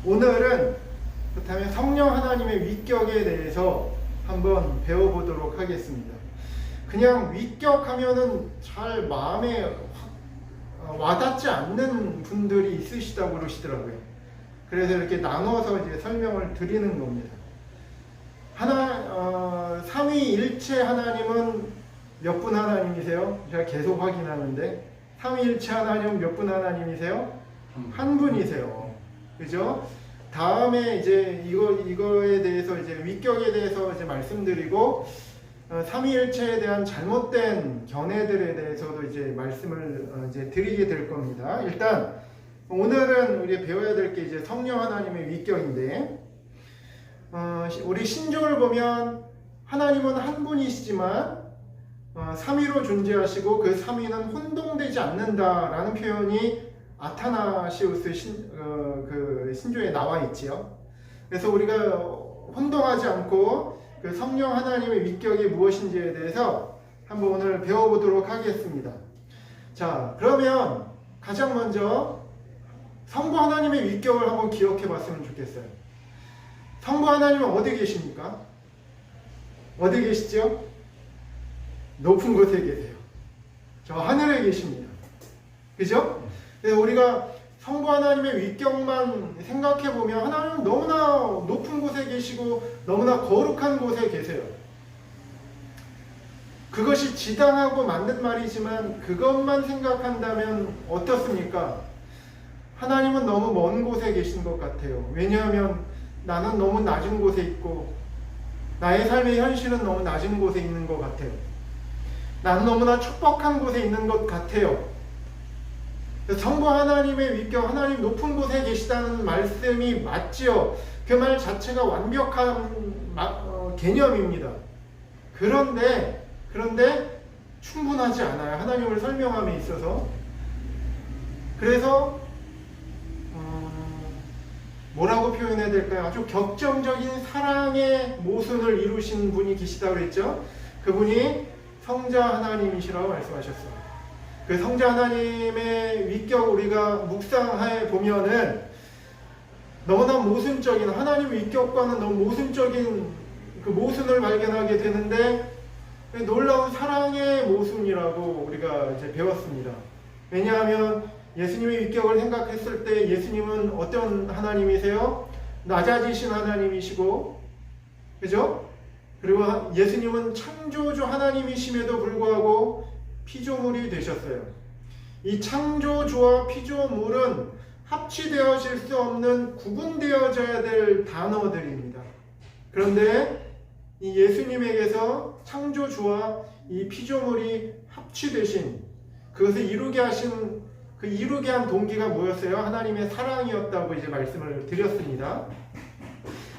오늘은 그렇다면 성령 하나님의 위격에 대해서 한번 배워보도록 하겠습니다. 그냥 위격하면은 잘 마음에 와닿지 않는 분들이 있으시다고 그러시더라고요. 그래서 이렇게 나눠서 이제 설명을 드리는 겁니다. 삼위일체 하나님은 몇 분 하나님이세요? 제가 계속 확인하는데 삼위일체 하나님은 몇 분 하나님이세요? 한 분이세요. 그죠? 다음에 이제 이거에 대해서 이제 위격에 대해서 이제 말씀드리고 삼위일체에 대한 잘못된 견해들에 대해서도 이제 말씀을 이제 드리게 될 겁니다. 일단 오늘은 우리 배워야 될 게 이제 성령 하나님의 위격인데 우리 신조를 보면 하나님은 한 분이시지만 삼위로 존재하시고 그 삼위는 혼동되지 않는다라는 표현이 아타나시우스 신조에 나와 있지요. 그래서 우리가 혼동하지 않고 그 성령 하나님의 위격이 무엇인지에 대해서 한번 오늘 배워보도록 하겠습니다. 자, 그러면 가장 먼저 성부 하나님의 위격을 한번 기억해 봤으면 좋겠어요. 성부 하나님은 어디 계십니까? 어디 계시죠? 높은 곳에 계세요. 저 하늘에 계십니다. 그죠? 그래서 우리가 성부 하나님의 위격만 생각해 보면 하나님은 너무나 높은 곳에 계시고 너무나 거룩한 곳에 계세요. 그것이 지당하고 맞는 말이지만 그것만 생각한다면 어떻습니까? 하나님은 너무 먼 곳에 계신 것 같아요. 왜냐하면 나는 너무 낮은 곳에 있고 나의 삶의 현실은 너무 낮은 곳에 있는 것 같아요. 나는 너무나 척박한 곳에 있는 것 같아요. 성부 하나님의 위격, 하나님 높은 곳에 계시다는 말씀이 맞지요. 그 말 자체가 완벽한 개념입니다. 그런데 충분하지 않아요. 하나님을 설명함에 있어서. 그래서 뭐라고 표현해야 될까요? 아주 격정적인 사랑의 모순을 이루신 분이 계시다고 그랬죠. 그분이 성자 하나님이시라고 말씀하셨어요. 그 성자 하나님의 위격 우리가 묵상해 보면은 너무나 모순적인 하나님의 위격과는 너무 모순적인 그 모순을 발견하게 되는데 놀라운 사랑의 모순이라고 우리가 이제 배웠습니다. 왜냐하면 예수님의 위격을 생각했을 때 예수님은 어떤 하나님이세요? 낮아지신 하나님이시고, 그죠? 그리고 예수님은 창조주 하나님이심에도 불구하고 피조물이 되셨어요. 이 창조주와 피조물은 합치되어질 수 없는 구분되어져야 될 단어들입니다. 그런데 이 예수님에게서 창조주와 이 피조물이 합치되신 그것을 이루게 한 동기가 뭐였어요? 하나님의 사랑이었다고 이제 말씀을 드렸습니다.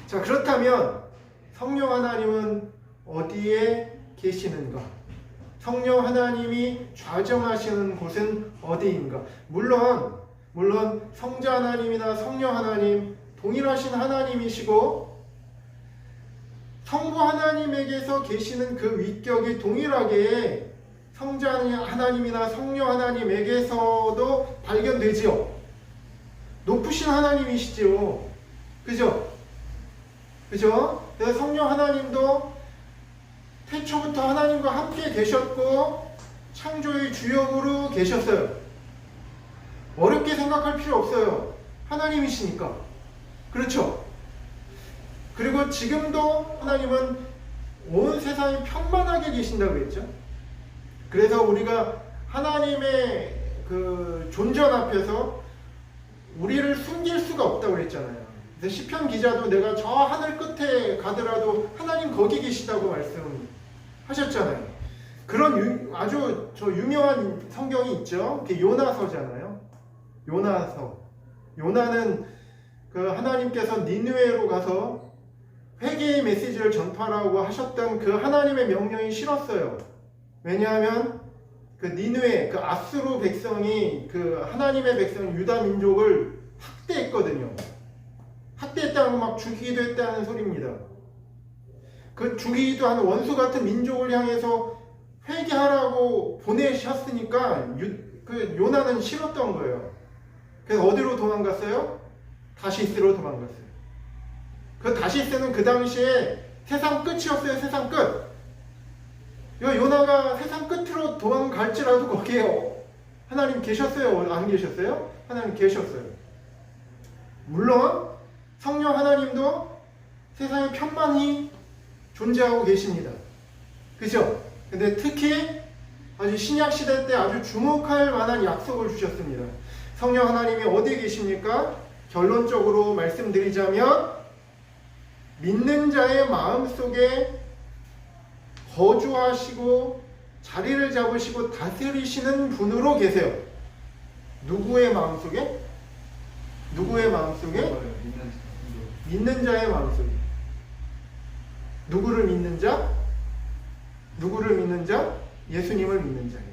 자, 그렇다면 성령 하나님은 어디에 계시는가? 성령 하나님이 좌정하시는 곳은 어디인가? 물론 성자 하나님이나 성령 하나님 동일하신 하나님이시고 성부 하나님에게서 계시는 그 위격이 동일하게 성자 하나님이나 성령 하나님에게서도 발견되지요. 높으신 하나님이시지요. 그죠? 그래서 성령 하나님도 태초부터 하나님과 함께 계셨고 창조의 주역으로 계셨어요. 어렵게 생각할 필요 없어요. 하나님이시니까. 그렇죠? 그리고 지금도 하나님은 온 세상이 평만하게 계신다고 했죠. 그래서 우리가 하나님의 그 존전 앞에서 우리를 숨길 수가 없다고 그랬잖아요. 그래서 시편 기자도 내가 저 하늘 끝에 가더라도 하나님 거기 계시다고 말씀하셨잖아요. 그런 아주 유명한 성경이 있죠. 그게 요나서잖아요. 요나는 그 하나님께서 니느웨로 가서 회개의 메시지를 전파라고 하셨던 그 하나님의 명령이 싫었어요. 왜냐하면 그 니느웨, 그 아수르 백성이 그 하나님의 백성 유다 민족을 학대했거든요. 학대했다는 거 막 죽이기도 했다는 소리입니다. 그 죽이기도 하는 원수 같은 민족을 향해서 회개하라고 보내셨으니까 그 요나는 싫었던 거예요. 그래서 어디로 도망갔어요? 다시스로 도망갔어요. 그 다시스는 그 당시에 세상 끝이었어요. 세상 끝. 요나가 세상 끝으로 도망갈지라도 거기에 하나님 계셨어요? 안 계셨어요? 하나님 계셨어요. 물론 성령 하나님도 세상에 편만히 존재하고 계십니다. 그죠? 근데 특히 아주 신약 시대 때 아주 주목할 만한 약속을 주셨습니다. 성령 하나님이 어디에 계십니까? 결론적으로 말씀드리자면 믿는 자의 마음속에 거주하시고 자리를 잡으시고 다스리시는 분으로 계세요. 누구의 마음속에? 누구의 마음속에? 믿는 자의 마음속에. 누구를 믿는 자? 누구를 믿는 자? 예수님을 믿는 자예요.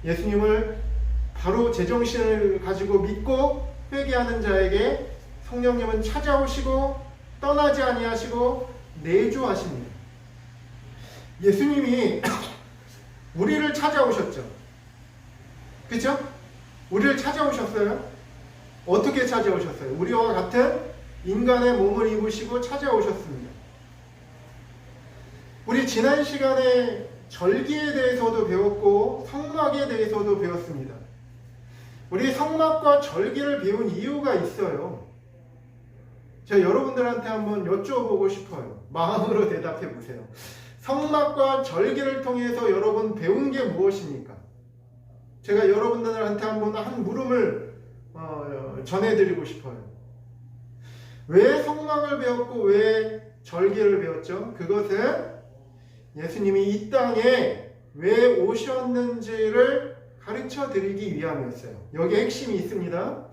예수님을 바로 제정신을 가지고 믿고 회개하는 자에게 성령님은 찾아오시고 떠나지 아니하시고 내주하십니다. 예수님이 우리를 찾아오셨죠. 그렇죠? 우리를 찾아오셨어요. 어떻게 찾아오셨어요? 우리와 같은 인간의 몸을 입으시고 찾아오셨습니다. 우리 지난 시간에 절기에 대해서도 배웠고 성막에 대해서도 배웠습니다. 우리 성막과 절기를 배운 이유가 있어요. 제가 여러분들한테 한번 여쭤보고 싶어요. 마음으로 대답해 보세요. 성막과 절기를 통해서 여러분 배운 게 무엇입니까? 제가 여러분들한테 한번 한 물음을 전해드리고 싶어요. 왜 성막을 배웠고 왜 절기를 배웠죠? 그것은 예수님이 이 땅에 왜 오셨는지를 가르쳐 드리기 위함이었어요. 여기에 핵심이 있습니다.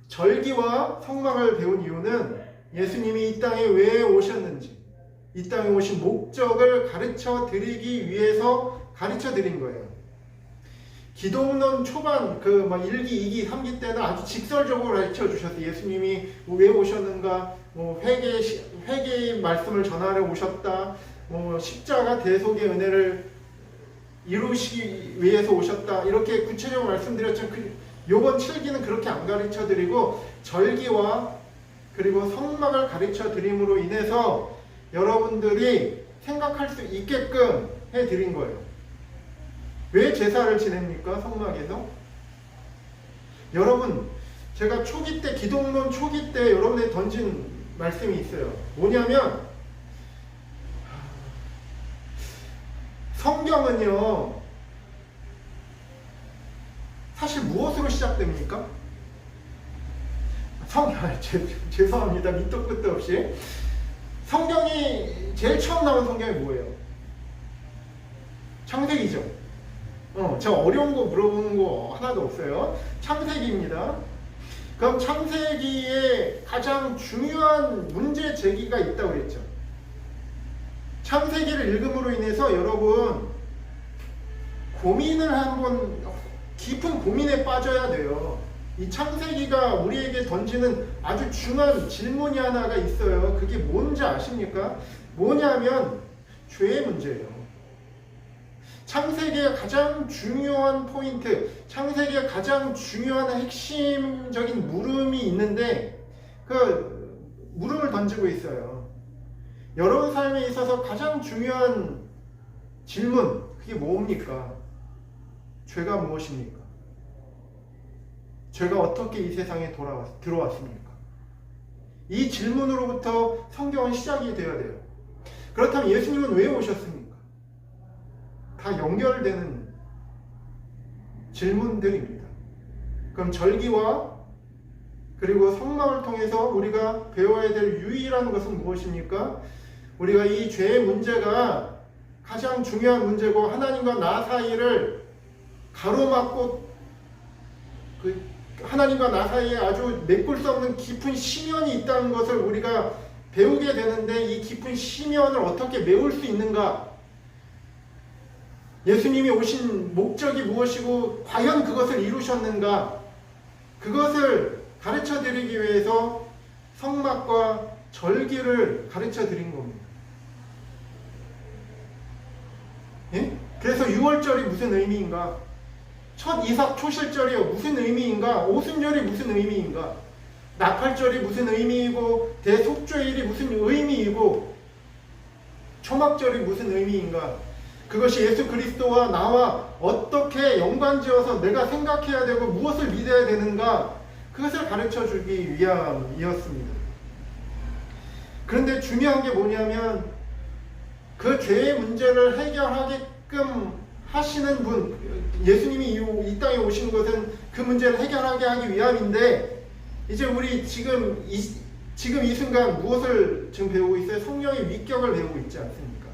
절기와 성막을 배운 이유는 예수님이 이 땅에 왜 오셨는지, 이 땅에 오신 목적을 가르쳐 드리기 위해서 가르쳐 드린 거예요. 기독론 초반 그 1기, 2기, 3기 때는 아주 직설적으로 가르쳐 주셨어요. 예수님이 왜 오셨는가, 회개의 말씀을 전하러 오셨다, 십자가 대속의 은혜를 이루시기 위해서 오셨다, 이렇게 구체적으로 말씀드렸지만 요번 7기는 그렇게 안 가르쳐 드리고 절기와 그리고 성막을 가르쳐 드림으로 인해서 여러분들이 생각할 수 있게끔 해 드린 거예요. 왜 제사를 지냅니까? 성막에서? 여러분, 제가 초기 때, 기독론 초기 때 여러분에게 던진 말씀이 있어요. 뭐냐면 성경은요, 사실 무엇으로 시작됩니까? 죄송합니다. 밑도 끝도 없이. 성경이 제일 처음 나온 성경이 뭐예요? 창세기죠. 제가 어려운 거 물어보는 거 하나도 없어요. 창세기입니다. 그럼 창세기에 가장 중요한 문제 제기가 있다고 그랬죠. 창세기를 읽음으로 인해서 여러분 고민을 한번 깊은 고민에 빠져야 돼요. 이 창세기가 우리에게 던지는 아주 중요한 질문이 하나가 있어요. 그게 뭔지 아십니까? 뭐냐면 죄의 문제예요. 창세기의 가장 중요한 포인트, 창세기의 가장 중요한 핵심적인 물음이 있는데 그 물음을 던지고 있어요. 여러분 삶에 있어서 가장 중요한 질문, 그게 뭡니까? 죄가 무엇입니까? 죄가 어떻게 이 세상에 들어왔습니까? 이 질문으로부터 성경은 시작이 되어야 돼요. 그렇다면 예수님은 왜 오셨습니까? 다 연결되는 질문들입니다. 그럼 절기와 그리고 성막을 통해서 우리가 배워야 될 유일한 것은 무엇입니까? 우리가 이 죄의 문제가 가장 중요한 문제고 하나님과 나 사이를 가로막고 하나님과 나 사이에 아주 메꿀 수 없는 깊은 심연이 있다는 것을 우리가 배우게 되는데 이 깊은 심연을 어떻게 메울 수 있는가? 예수님이 오신 목적이 무엇이고 과연 그것을 이루셨는가? 그것을 가르쳐 드리기 위해서 성막과 절기를 가르쳐 드린 겁니다. 예? 그래서 6월절이 무슨 의미인가? 첫 이삭 초실절이 무슨 의미인가? 오순절이 무슨 의미인가? 나팔절이 무슨 의미이고 대속죄일이 무슨 의미이고 초막절이 무슨 의미인가, 그것이 예수 그리스도와 나와 어떻게 연관지어서 내가 생각해야 되고 무엇을 믿어야 되는가, 그것을 가르쳐 주기 위함이었습니다. 그런데 중요한 게 뭐냐면 그 죄의 문제를 해결하게끔 하시는 분, 예수님이 이 땅에 오신 것은 그 문제를 해결하게 하기 위함인데, 이제 우리 지금 이 순간 무엇을 지금 배우고 있어요? 성령의 위격을 배우고 있지 않습니까?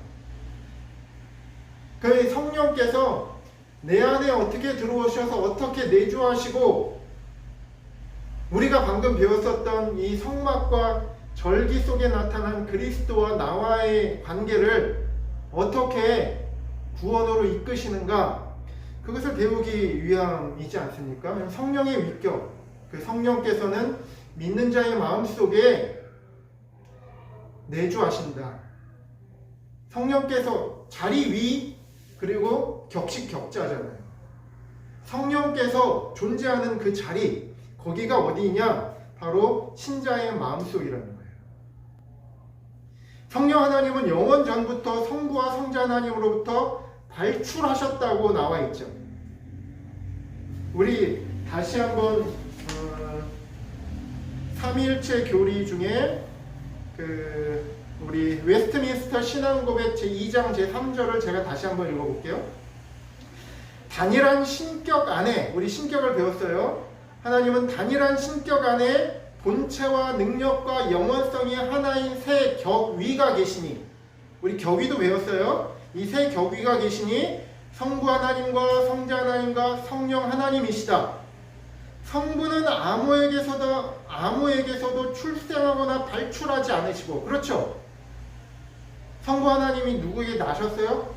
그 성령께서 내 안에 어떻게 들어오셔서 어떻게 내주하시고, 우리가 방금 배웠었던 이 성막과 절기 속에 나타난 그리스도와 나와의 관계를 어떻게 구원으로 이끄시는가, 그것을 배우기 위함이지 않습니까? 성령의 위격, 그 성령께서는 믿는 자의 마음속에 내주하신다. 성령께서 자리 위 그리고 격식 격자잖아요. 성령께서 존재하는 그 자리, 거기가 어디냐? 바로 신자의 마음속이라는 거예요. 성령 하나님은 영원 전부터 성부와 성자 하나님으로부터 발출하셨다고 나와 있죠. 우리 다시 한번 삼위일체 교리 중에 우리 웨스트민스터 신앙고백 제2장 제3절을 제가 다시 한번 읽어볼게요. 단일한 신격 안에, 우리 신격을 배웠어요. 하나님은 단일한 신격 안에 본체와 능력과 영원성이 하나인 세 격위가 계시니, 우리 격위도 배웠어요. 이 세 격위가 계시니 성부 하나님과 성자 하나님과 성령 하나님이시다. 성부는 아무에게서도 출생하거나 발출하지 않으시고, 그렇죠? 성부 하나님이 누구에게 나셨어요?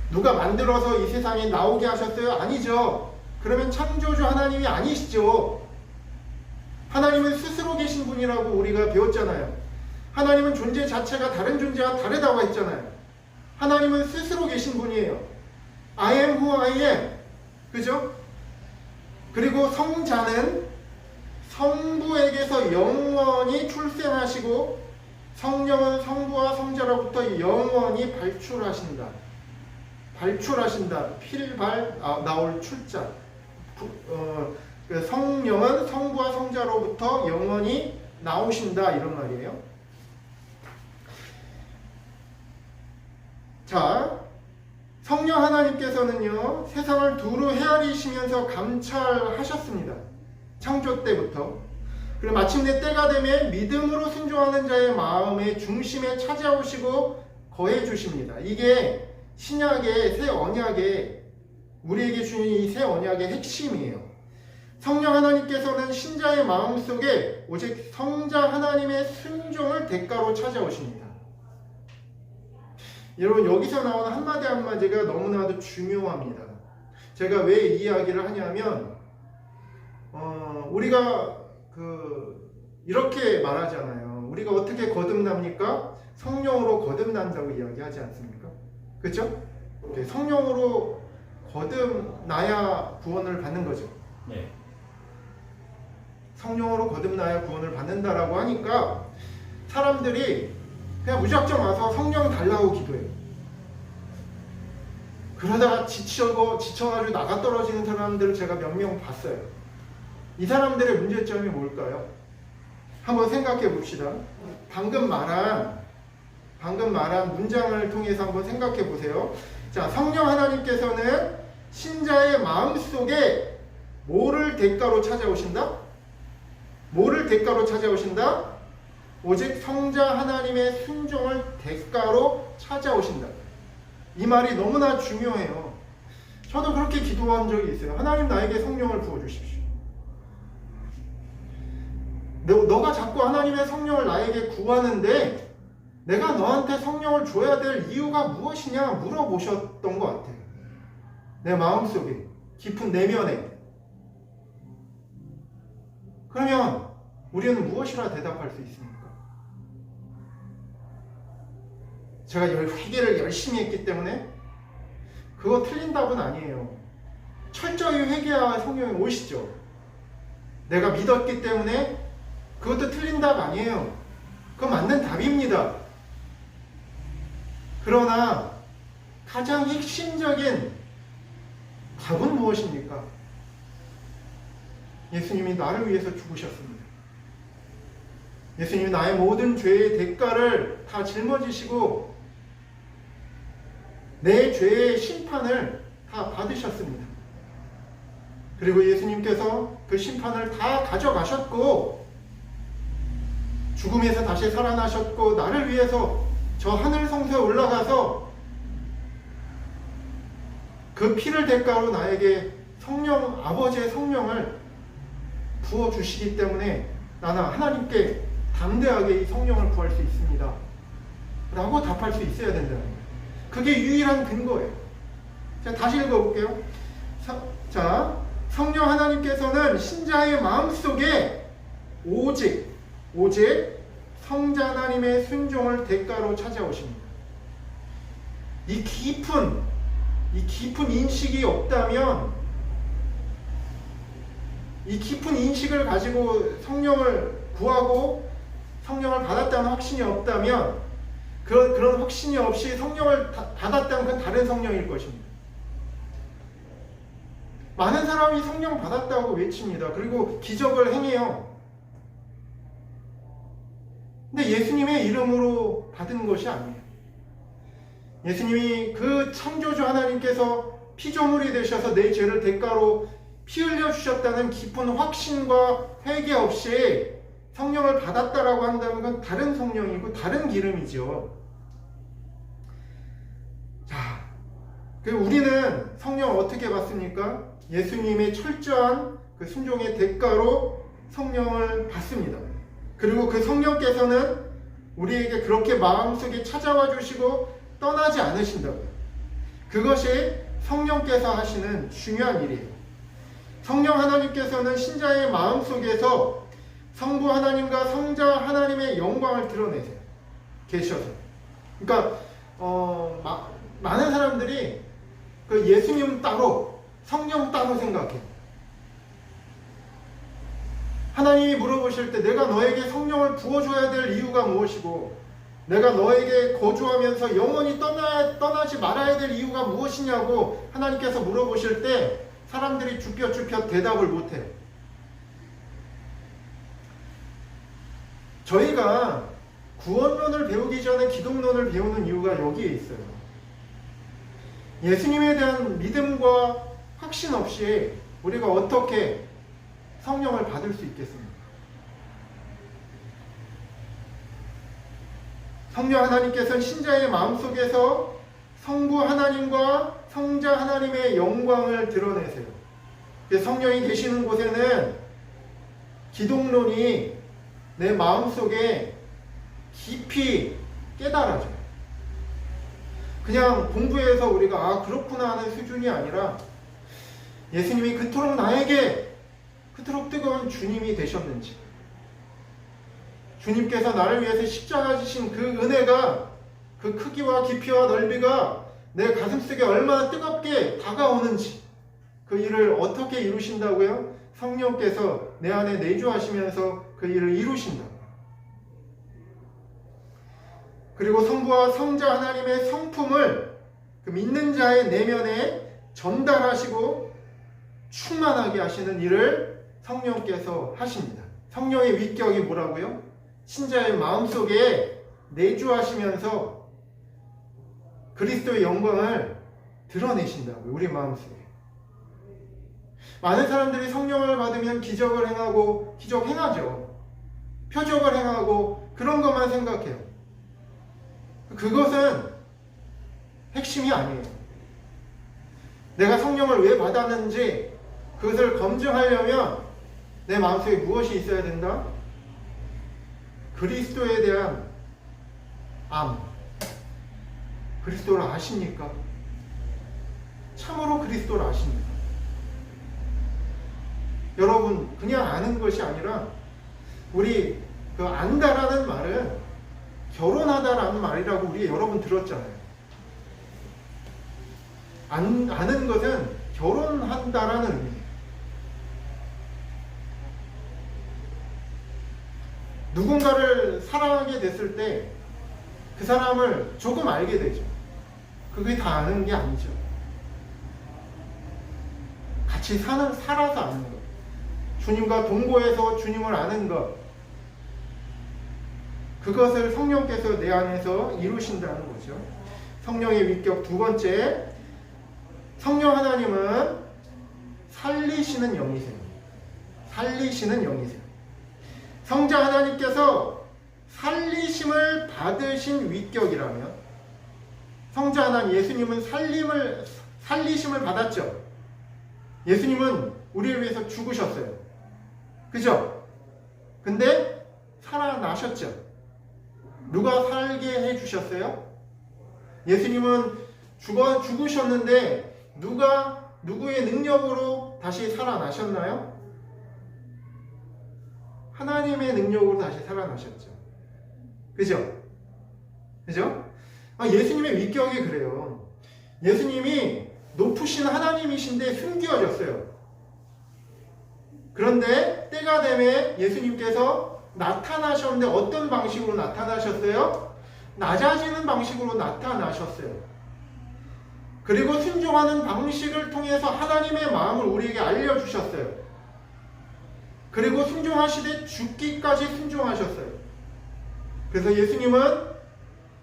누가 만들어서 이 세상에 나오게 하셨어요? 아니죠. 그러면 창조주 하나님이 아니시죠. 하나님은 스스로 계신 분이라고 우리가 배웠잖아요. 하나님은 존재 자체가 다른 존재와 다르다고 했잖아요. 하나님은 스스로 계신 분이에요. I am who I am. 그죠? 그리고 성자는 성부에게서 영원히 출생하시고, 성령은 성부와 성자로부터 영원히 발출하신다. 나올 출자. 성령은 성부와 성자로부터 영원히 나오신다, 이런 말이에요. 자, 성령 하나님께서는요, 세상을 두루 헤아리시면서 감찰하셨습니다. 창조 때부터. 그리고 마침내 때가 되면 믿음으로 순종하는 자의 마음의 중심에 찾아오시고 거해 주십니다. 이게 신약의 새 언약의, 우리에게 주신 이 새 언약의 핵심이에요. 성령 하나님께서는 신자의 마음속에 오직 성자 하나님의 순종을 대가로 찾아오십니다. 여러분, 여기서 나오는 한마디 한마디가 너무나도 중요합니다. 제가 왜 이 이야기를 하냐면, 우리가 이렇게 말하잖아요. 우리가 어떻게 거듭납니까? 성령으로 거듭난다고 이야기하지 않습니까? 그렇죠? 성령으로 거듭나야 구원을 받는 거죠. 네. 성령으로 거듭나야 구원을 받는다라고 하니까 사람들이 그냥 무작정 와서 성령 달라고 기도해요. 그러다가 지쳐가지고 나가 떨어지는 사람들을 제가 몇 명 봤어요. 이 사람들의 문제점이 뭘까요? 한번 생각해 봅시다. 방금 말한 문장을 통해서 한번 생각해 보세요. 자, 성령 하나님께서는 신자의 마음속에 뭐를 대가로 찾아오신다? 뭐를 대가로 찾아오신다? 오직 성자 하나님의 순종을 대가로 찾아오신다. 이 말이 너무나 중요해요. 저도 그렇게 기도한 적이 있어요. 하나님, 나에게 성령을 부어주십시오. 너가 자꾸 하나님의 성령을 나에게 구하는데 내가 너한테 성령을 줘야 될 이유가 무엇이냐 물어보셨던 것 같아요. 내 마음속에, 깊은 내면에. 그러면 우리는 무엇이라 대답할 수 있습니까? 제가 회개를 열심히 했기 때문에? 그거 틀린 답은 아니에요. 철저히 회개해야 성령이 오시죠. 내가 믿었기 때문에 그것도 틀린 답 아니에요. 그거 맞는 답입니다. 그러나 가장 핵심적인 답은 무엇입니까? 예수님이 나를 위해서 죽으셨습니다. 예수님이 나의 모든 죄의 대가를 다 짊어지시고 내 죄의 심판을 다 받으셨습니다. 그리고 예수님께서 그 심판을 다 가져가셨고 죽음에서 다시 살아나셨고 나를 위해서 저 하늘 성소에 올라가서 그 피를 대가로 나에게 성령, 아버지의 성령을 부어주시기 때문에 나는 하나님께 담대하게 이 성령을 구할 수 있습니다 라고 답할 수 있어야 된다는 거예요. 그게 유일한 근거예요. 자, 다시 읽어볼게요. 자, 성령 하나님께서는 신자의 마음속에 오직 성자 하나님의 순종을 대가로 찾아오십니다. 이 깊은 인식이 없다면, 이 깊은 인식을 가지고 성령을 구하고 성령을 받았다는 확신이 없다면, 그런 확신이 없이 성령을 받았다면 그건 다른 성령일 것입니다. 많은 사람이 성령 받았다고 외칩니다. 그리고 기적을 행해요. 근데 예수님의 이름으로 받은 것이 아니에요. 예수님이 그 창조주 하나님께서 피조물이 되셔서 내 죄를 대가로 피 흘려 주셨다는 깊은 확신과 회개 없이 성령을 받았다라고 한다면 그건 다른 성령이고 다른 기름이죠. 자, 우리는 성령을 어떻게 받습니까? 예수님의 철저한 그 순종의 대가로 성령을 받습니다. 그리고 그 성령께서는 우리에게 그렇게 마음속에 찾아와 주시고 떠나지 않으신다고요. 그것이 성령께서 하시는 중요한 일이에요. 성령 하나님께서는 신자의 마음속에서 성부 하나님과 성자 하나님의 영광을 드러내세요. 계셔서. 그러니까 많은 사람들이 그 예수님 따로 성령 따로 생각해요. 하나님이 물어보실 때 내가 너에게 성령을 부어줘야 될 이유가 무엇이고 내가 너에게 거주하면서 영원히 떠나지 말아야 될 이유가 무엇이냐고 하나님께서 물어보실 때 사람들이 쭈뼛쭈뼛 대답을 못해요. 저희가 구원론을 배우기 전에 기독론을 배우는 이유가 여기에 있어요. 예수님에 대한 믿음과 확신 없이 우리가 어떻게 성령을 받을 수 있겠습니까? 성령 하나님께서는 신자의 마음속에서 성부 하나님과 성자 하나님의 영광을 드러내세요. 성령이 계시는 곳에는 기독론이 내 마음속에 깊이 깨달아져요. 그냥 공부해서 우리가 그렇구나 하는 수준이 아니라 예수님이 그토록 나에게 그토록 뜨거운 주님이 되셨는지, 주님께서 나를 위해서 십자가 지신 그 은혜가, 그 크기와 깊이와 넓이가 내 가슴속에 얼마나 뜨겁게 다가오는지, 그 일을 어떻게 이루신다고요? 성령께서 내 안에 내주하시면서 그 일을 이루신다. 그리고 성부와 성자 하나님의 성품을 그 믿는 자의 내면에 전달하시고 충만하게 하시는 일을 성령께서 하십니다. 성령의 위격이 뭐라고요? 신자의 마음속에 내주하시면서 그리스도의 영광을 드러내신다고요. 우리 마음속에. 많은 사람들이 성령을 받으면 기적을 행하고, 기적 행하죠. 표적을 행하고 그런 것만 생각해요. 그것은 핵심이 아니에요. 내가 성령을 왜 받았는지 그것을 검증하려면 내 마음속에 무엇이 있어야 된다? 그리스도에 대한 암. 그리스도를 아십니까? 참으로 그리스도를 아십니까? 여러분, 그냥 아는 것이 아니라 우리 그 안다라는 말은 결혼하다라는 말이라고 우리 여러분 들었잖아요. 아는 것은 결혼한다라는 의미예요. 누군가를 사랑하게 됐을 때 그 사람을 조금 알게 되죠. 그게 다 아는 게 아니죠. 같이 살아서 아는 것. 주님과 동거해서 주님을 아는 것. 그것을 성령께서 내 안에서 이루신다는 거죠. 성령의 위격 두 번째, 성령 하나님은 살리시는 영이세요. 살리시는 영이세요. 성자 하나님께서 살리심을 받으신 위격이라면, 성자 하나님 예수님은 살리심을 받았죠. 예수님은 우리를 위해서 죽으셨어요. 그죠? 근데 살아나셨죠. 누가 살게 해주셨어요? 예수님은 죽으셨는데 누구의 능력으로 다시 살아나셨나요? 하나님의 능력으로 다시 살아나셨죠. 그죠? 그죠? 예수님의 위격이 그래요. 예수님이 높으신 하나님이신데 숨겨졌어요. 그런데 때가 되면 예수님께서 나타나셨는데 어떤 방식으로 나타나셨어요? 낮아지는 방식으로 나타나셨어요. 그리고 순종하는 방식을 통해서 하나님의 마음을 우리에게 알려주셨어요. 그리고 순종하시되 죽기까지 순종하셨어요. 그래서 예수님은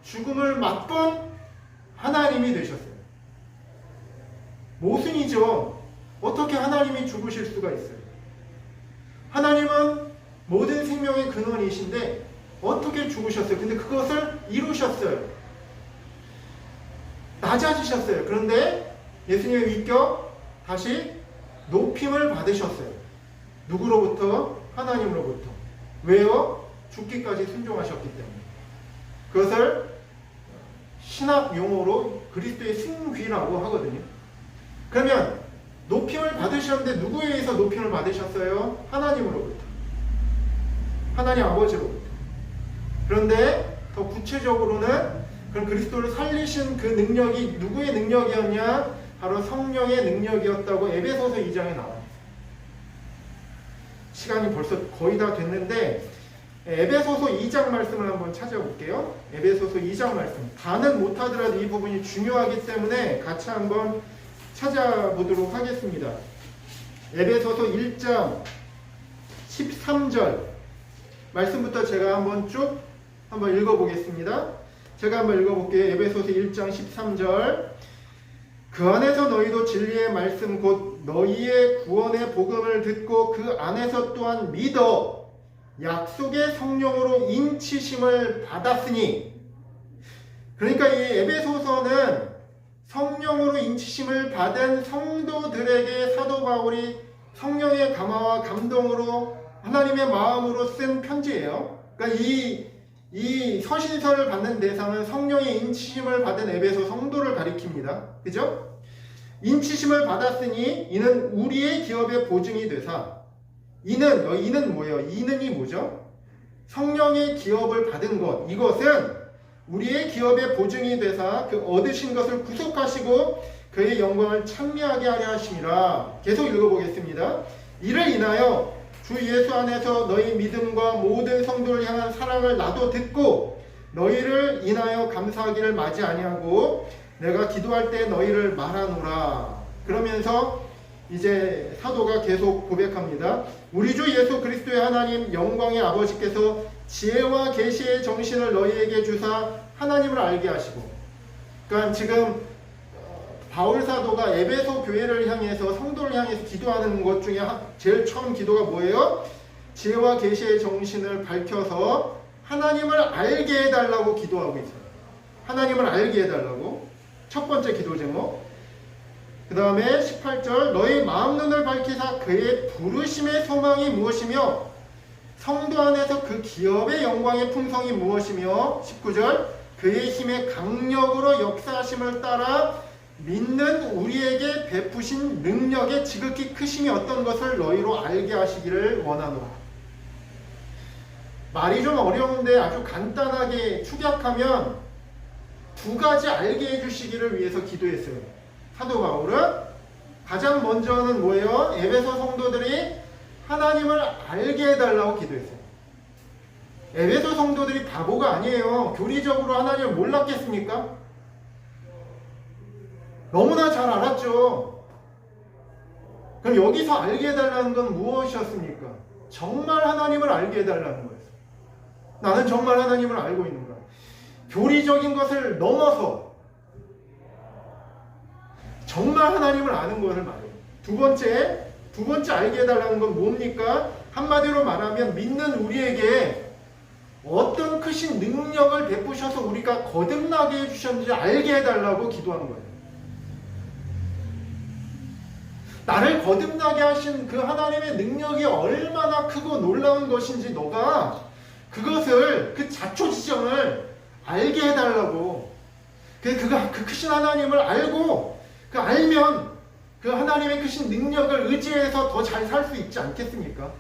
죽음을 맛본 하나님이 되셨어요. 모순이죠. 어떻게 하나님이 죽으실 수가 있어요? 하나님은 모든 생명의 근원이신데 어떻게 죽으셨어요? 근데 그것을 이루셨어요. 낮아지셨어요. 그런데 예수님의 위격 다시 높임을 받으셨어요. 누구로부터? 하나님으로부터. 왜요? 죽기까지 순종하셨기 때문에. 그것을 신학 용어로 그리스도의 승귀라고 하거든요. 그러면 높임을 받으셨는데 누구에 의해서 높임을 받으셨어요? 하나님으로부터. 하나님 아버지로부터. 그런데 더 구체적으로는 그럼 그리스도를 살리신 그 능력이 누구의 능력이었냐? 바로 성령의 능력이었다고 에베소서 2장에 나와요. 시간이 벌써 거의 다 됐는데 에베소서 2장 말씀을 한번 찾아볼게요. 에베소서 2장 말씀. 다는 못하더라도 이 부분이 중요하기 때문에 같이 한번 찾아보도록 하겠습니다. 에베소서 1장 13절 말씀부터 제가 한번 쭉 한번 읽어보겠습니다. 제가 한번 읽어볼게요. 에베소서 1장 13절. 그 안에서 너희도 진리의 말씀 곧 너희의 구원의 복음을 듣고 그 안에서 또한 믿어 약속의 성령으로 인치심을 받았으니. 그러니까 이 에베소서는 성령으로 인치심을 받은 성도들에게 사도 바울이 성령의 감화와 감동으로 하나님의 마음으로 쓴 편지예요. 그러니까 이 서신서를 받는 대상은 성령의 인치심을 받은 에베소 성도를 가리킵니다. 그죠? 인치심을 받았으니 이는 우리의 기업의 보증이 되사. 이는 뭐예요? 이는이 뭐죠? 성령의 기업을 받은 것. 이것은 우리의 기업의 보증이 되사 그 얻으신 것을 구속하시고 그의 영광을 찬미하게 하려 하심이라. 계속 읽어보겠습니다. 이를 인하여 주 예수 안에서 너희 믿음과 모든 성도를 향한 사랑을 나도 듣고 너희를 인하여 감사하기를 마지 아니하고 내가 기도할 때 너희를 말하노라. 그러면서 이제 사도가 계속 고백합니다. 우리 주 예수 그리스도의 하나님 영광의 아버지께서 지혜와 계시의 정신을 너희에게 주사 하나님을 알게 하시고. 그러니까 지금 바울 사도가 에베소 교회를 향해서 성도를 향해서 기도하는 것 중에 제일 처음 기도가 뭐예요? 지혜와 계시의 정신을 밝혀서 하나님을 알게 해달라고 기도하고 있어요. 하나님을 알게 해달라고. 첫 번째 기도 제목. 그 다음에 18절. 너희 마음 눈을 밝히사 그의 부르심의 소망이 무엇이며 성도 안에서 그 기업의 영광의 풍성이 무엇이며 19절. 그의 힘의 강력으로 역사하심을 따라 믿는 우리에게 베푸신 능력의 지극히 크심이 어떤 것을 너희로 알게 하시기를 원하노라. 말이 좀 어려운데 아주 간단하게 축약하면 두 가지 알게 해주시기를 위해서 기도했어요. 사도 바울은 가장 먼저는 뭐예요? 에베소 성도들이 하나님을 알게 해달라고 기도했어요. 에베소 성도들이 바보가 아니에요. 교리적으로 하나님을 몰랐겠습니까? 너무나 잘 알았죠. 그럼 여기서 알게 해달라는 건 무엇이었습니까? 정말 하나님을 알게 해달라는 거예요. 나는 정말 하나님을 알고 있는가? 교리적인 것을 넘어서 정말 하나님을 아는 것을 말해요. 두 번째 알게 해달라는 건 뭡니까? 한마디로 말하면 믿는 우리에게 어떤 크신 능력을 베푸셔서 우리가 거듭나게 해주셨는지 알게 해달라고 기도한 거예요. 나를 거듭나게 하신 그 하나님의 능력이 얼마나 크고 놀라운 것인지 너가 그것을, 그 자초지정을 알게 해달라고. 그 크신 하나님을 알고, 알면 그 하나님의 크신 능력을 의지해서 더 잘 살 수 있지 않겠습니까?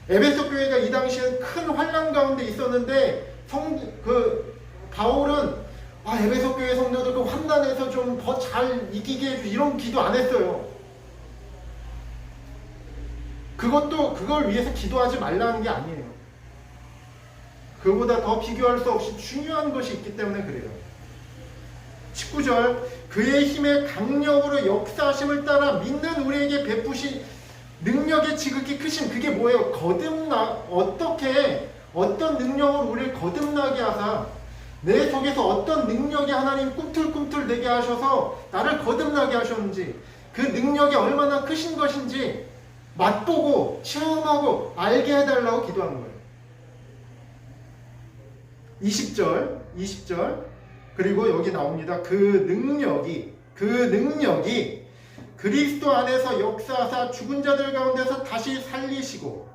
에베소 교회가 이 당시에 큰 환난 가운데 있었는데 바울은 에베소 교회 성도들 그 환난에서 좀 더 잘 이기게 해주 이런 기도 안 했어요. 그걸 위해서 기도하지 말라는 게 아니에요. 그보다 더 비교할 수 없이 중요한 것이 있기 때문에 그래요. 19절 그의 힘의 강력으로 역사하심을 따라 믿는 우리에게 베푸신 능력의 지극히 크심. 그게 뭐예요? 어떤 능력으로 우리를 거듭나게 하사 내 속에서 어떤 능력이 하나님 꿈틀꿈틀대게 하셔서 나를 거듭나게 하셨는지, 그 능력이 얼마나 크신 것인지 맛보고 체험하고 알게 해달라고 기도한 거예요. 20절 그리고 여기 나옵니다. 그 능력이 그리스도 안에서 역사하사 죽은 자들 가운데서 다시 살리시고,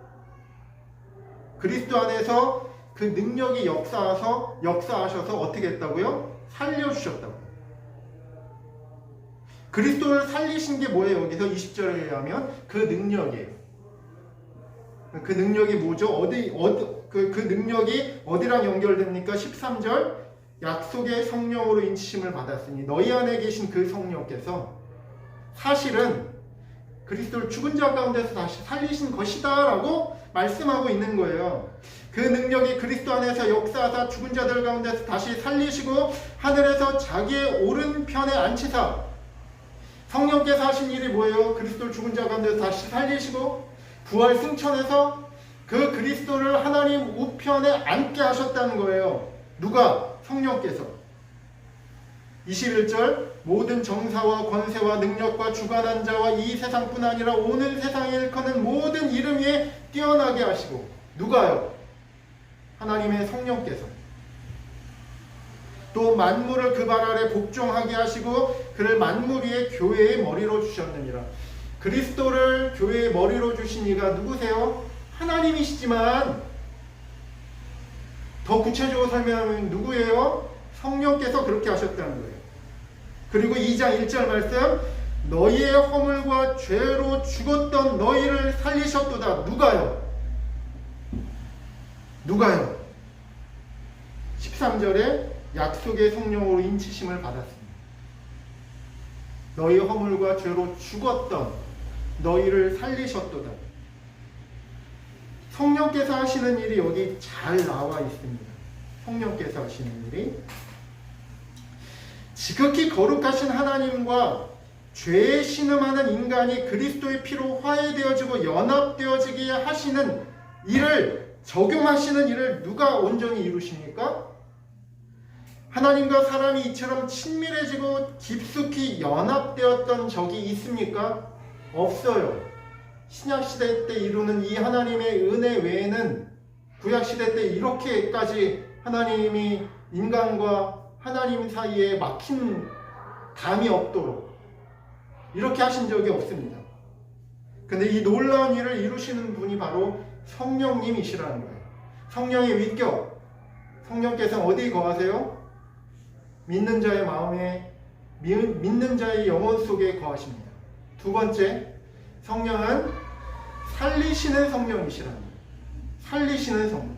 그리스도 안에서 그 능력이 역사하셔서 어떻게 했다고요? 살려주셨다고요. 그리스도를 살리신 게 뭐예요? 여기서 20절에 의하면 그 능력이에요. 그 능력이 뭐죠? 그 능력이 어디랑 연결됩니까? 13절 약속의 성령으로 인치심을 받았으니 너희 안에 계신 그 성령께서 사실은 그리스도를 죽은 자 가운데서 다시 살리신 것이다 라고 말씀하고 있는 거예요. 그 능력이 그리스도 안에서 역사하사 죽은 자들 가운데서 다시 살리시고 하늘에서 자기의 오른편에 앉히사. 성령께서 하신 일이 뭐예요? 그리스도를 죽은 자 가운데서 다시 살리시고 부활 승천해서 그 그리스도를 하나님 우편에 앉게 하셨다는 거예요. 누가? 성령께서. 21절 모든 정사와 권세와 능력과 주관한 자와 이 세상뿐 아니라 오는 세상에 일컫는 모든 이름 위에 뛰어나게 하시고. 누가요? 하나님의 성령께서. 또 만물을 그 발 아래 복종하게 하시고 그를 만물 위에 교회의 머리로 주셨느니라. 그리스도를 교회의 머리로 주신 이가 누구세요? 하나님이시지만 더 구체적으로 설명하면 누구예요? 성령께서 그렇게 하셨다는 거예요. 그리고 2장 1절 말씀 너희의 허물과 죄로 죽었던 너희를 살리셨도다. 누가요? 13절에 약속의 성령으로 인치심을 받았습니다. 너희 허물과 죄로 죽었던 너희를 살리셨도다. 성령께서 하시는 일이 여기 잘 나와 있습니다. 성령께서 하시는 일이 지극히 거룩하신 하나님과 죄에 신음하는 인간이 그리스도의 피로 화해되어지고 연합되어지게 하시는 일을, 적용하시는 일을 누가 온전히 이루십니까? 하나님과 사람이 이처럼 친밀해지고 깊숙이 연합되었던 적이 있습니까? 없어요. 신약시대 때 이루는 이 하나님의 은혜 외에는 구약시대 때 이렇게까지 하나님이 인간과 하나님 사이에 막힌 담이 없도록 이렇게 하신 적이 없습니다. 근데 이 놀라운 일을 이루시는 분이 바로 성령님이시라는 거예요. 성령의 위격. 성령께서 어디 거하세요? 믿는 자의 마음에, 믿는 자의 영혼 속에 거하십니다. 두 번째, 성령은 살리시는 성령이시라는 거예요. 살리시는 성령.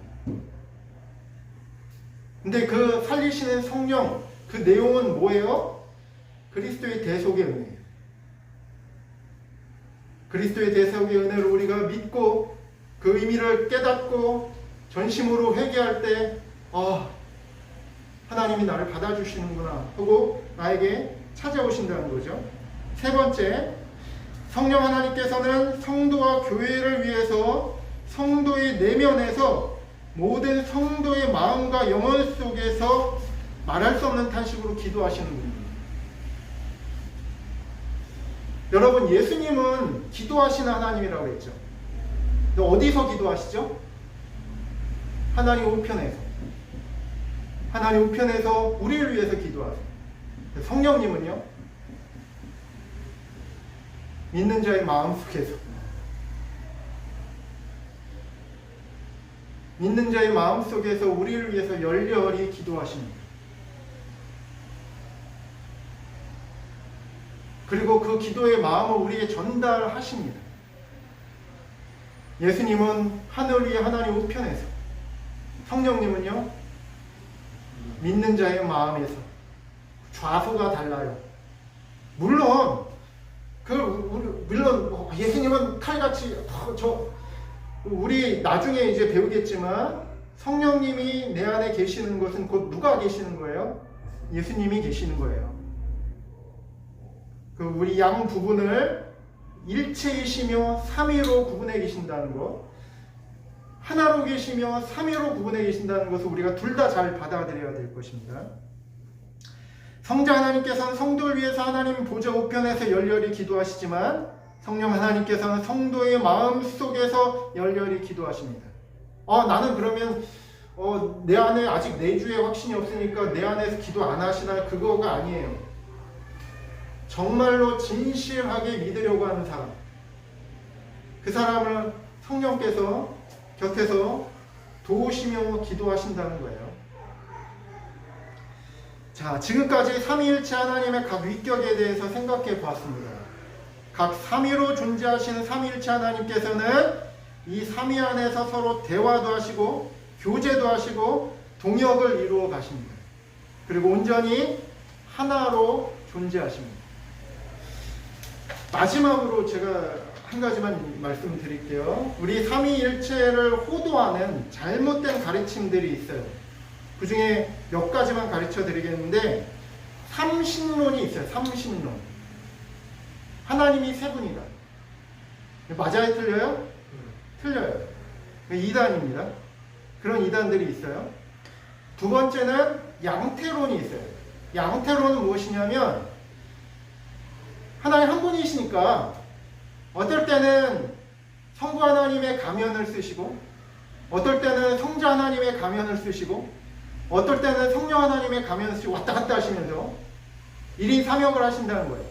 근데 그 살리시는 성령, 그 내용은 뭐예요? 그리스도의 대속의 은혜예요. 그리스도의 대속의 은혜를 우리가 믿고 그 의미를 깨닫고 전심으로 회개할 때 하나님이 나를 받아주시는구나 하고 나에게 찾아오신다는 거죠. 세 번째, 성령 하나님께서는 성도와 교회를 위해서 성도의 내면에서 모든 성도의 마음과 영혼 속에서 말할 수 없는 탄식으로 기도하시는 분입니다. 여러분, 예수님은 기도하시는 하나님이라고 했죠. 어디서 기도하시죠? 하나님 우편에서. 하나님 우편에서 우리를 위해서 기도하세요. 성령님은요, 믿는 자의 마음속에서, 믿는 자의 마음속에서 우리를 위해서 열렬히 기도하십니다. 그리고 그 기도의 마음을 우리에게 전달하십니다. 예수님은 하늘 위에 하나님 우편에서, 성령님은요, 믿는 자의 마음에서. 좌소가 달라요. 물론 예수님은 칼같이 우리 나중에 이제 배우겠지만 성령님이 내 안에 계시는 것은 곧 누가 계시는 거예요? 예수님이 계시는 거예요. 우리 양 부분을 일체이시며 삼위로 구분해 계신다는 것, 하나로 계시며 삼위로 구분해 계신다는 것을 우리가 둘 다 잘 받아들여야 될 것입니다. 성자 하나님께서는 성도를 위해서 하나님 보좌 우편에서 열렬히 기도하시지만 성령 하나님께서는 성도의 마음 속에서 열렬히 기도하십니다. 나는 그러면 내 안에 아직 내주의 확신이 없으니까 내 안에서 기도 안 하시나? 그거가 아니에요. 정말로 진실하게 믿으려고 하는 사람, 그 사람을 성령께서 곁에서 도우시며 기도하신다는 거예요. 자, 지금까지 삼위일체 하나님의 각 위격에 대해서 생각해 보았습니다. 각 삼위로 존재하시는 삼위일체 하나님께서는 이 삼위 안에서 서로 대화도 하시고 교제도 하시고 동역을 이루어 가십니다. 그리고 온전히 하나로 존재하십니다. 마지막으로 제가 한 가지만 말씀드릴게요. 우리 삼위일체를 호도하는 잘못된 가르침들이 있어요. 그 중에 몇 가지만 가르쳐 드리겠는데, 삼신론이 있어요. 삼신론. 하나님이 세 분이다. 맞아요? 틀려요? 틀려요. 이단입니다. 그런 이단들이 있어요. 두 번째는 양태론이 있어요. 양태론은 무엇이냐면, 하나님 한 분이시니까 어떨 때는 성부 하나님의 가면을 쓰시고, 어떨 때는 성자 하나님의 가면을 쓰시고, 어떨 때는 성령 하나님의 가면을 쓰시고 왔다 갔다 하시면서 1인 3역을 하신다는 거예요.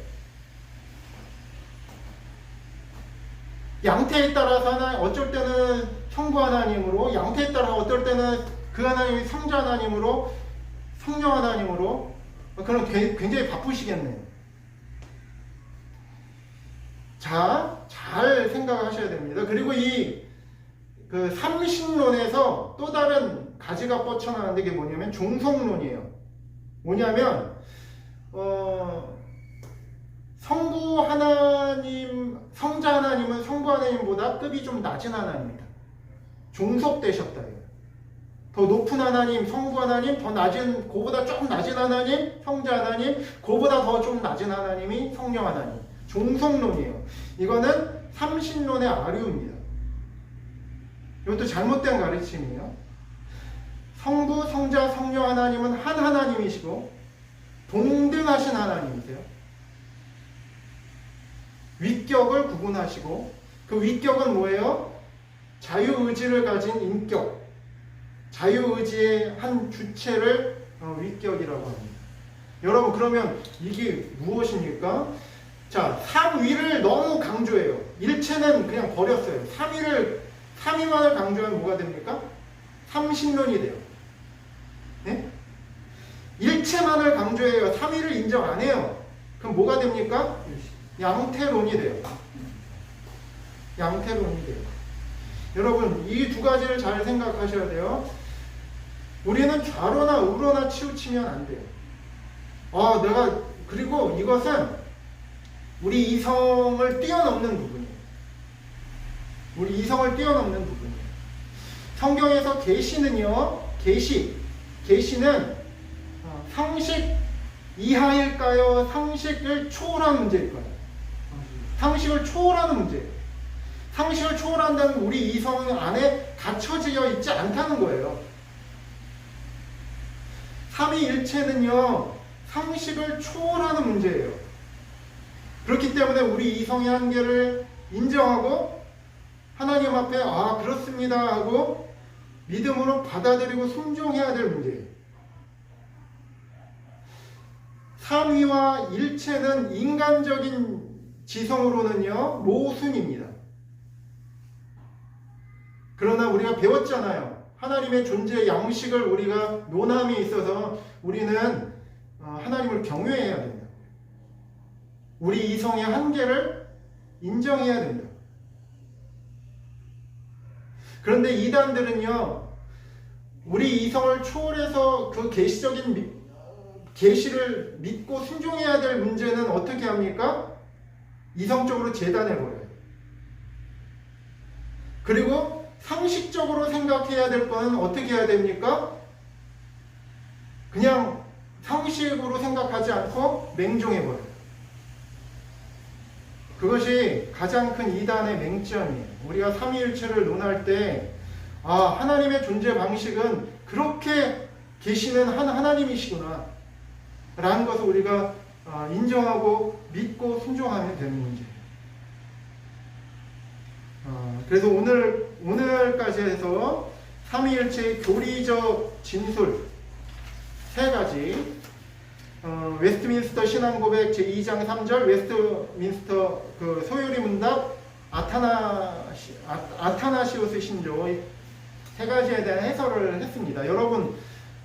양태에 따라서 어쩔 때는 성부 하나님으로, 양태에 따라 어떨 때는 그 하나님이 성자 하나님으로, 성령 하나님으로. 그럼 굉장히 바쁘시겠네요. 자, 잘 생각하셔야 됩니다. 그리고 그 삼신론에서 또 다른 가지가 뻗쳐나가는데 이게 뭐냐면 종속론이에요. 뭐냐면 성부 하나님, 성자 하나님은 성부 하나님보다 급이 좀 낮은 하나님이다. 종속되셨다. 더 높은 하나님, 성부 하나님, 더 낮은, 그보다 조금 낮은 하나님, 성자 하나님, 그보다 더 좀 낮은 하나님이 성령 하나님. 종속론이에요. 이거는 삼신론의 아류입니다. 이것도 잘못된 가르침이에요. 성부, 성자, 성령 하나님은 한 하나님이시고 동등하신 하나님이세요. 위격을 구분하시고, 그 위격은 뭐예요? 자유의지를 가진 인격, 자유의지의 한 주체를 위격이라고 합니다. 여러분, 그러면 이게 무엇입니까? 자, 삼위를 너무 강조해요. 일체는 그냥 버렸어요. 삼위만을 강조하면 뭐가 됩니까? 삼신론이 돼요. 네? 일체만을 강조해요. 삼위를 인정 안 해요. 그럼 뭐가 됩니까? 양태론이 돼요. 양태론이 돼요. 여러분, 이 두 가지를 잘 생각하셔야 돼요. 우리는 좌로나 우로나 치우치면 안 돼요. 그리고 이것은 우리 이성을 뛰어넘는 부분이에요. 우리 이성을 뛰어넘는 부분이에요. 성경에서 계시는요, 계시는 상식 이하일까요? 상식을 초월한 문제일까요? 상식을 초월하는 문제예요. 상식을 초월한다는 우리 이성 안에 갇혀져 있지 않다는 거예요. 삼위일체는요, 상식을 초월하는 문제예요. 그렇기 때문에 우리 이성의 한계를 인정하고 하나님 앞에 아 그렇습니다 하고 믿음으로 받아들이고 순종해야 될 문제예요. 삼위와 일체는 인간적인 지성으로는요 모순입니다. 그러나 우리가 배웠잖아요. 하나님의 존재 양식을 우리가 논함에 있어서 우리는 하나님을 경외해야 된다. 우리 이성의 한계를 인정해야 된다. 그런데 이단들은요, 우리 이성을 초월해서 그 계시를 믿고 순종해야 될 문제는 어떻게 합니까? 이성적으로 재단해버려요. 그리고 상식적으로 생각해야 될 거는 어떻게 해야 됩니까? 그냥 상식으로 생각하지 않고 맹종해버려요. 그것이 가장 큰 이단의 맹점이에요. 우리가 삼위일체를 논할 때 하나님의 존재 방식은 그렇게 계시는 하나님이시구나 라는 것을 우리가 인정하고 믿고 순종하면 되는 문제예요. 그래서 오늘까지 해서 삼위일체의 교리적 진술 세 가지, 웨스트민스터 신앙고백 제2장 3절, 웨스트민스터 그 소요리 문답, 아타나시오스 신조 세 가지에 대한 해설을 했습니다. 여러분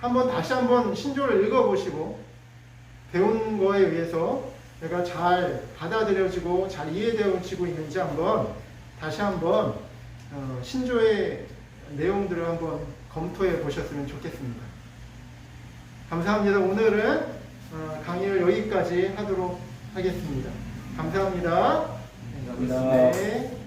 다시 한번 신조를 읽어보시고 배운 거에 의해서 내가 잘 받아들여지고 잘 이해되어지고 있는지 다시 한번 신조의 내용들을 한번 검토해 보셨으면 좋겠습니다. 감사합니다. 오늘은 강의를 여기까지 하도록 하겠습니다. 감사합니다. 감사합니다. 네.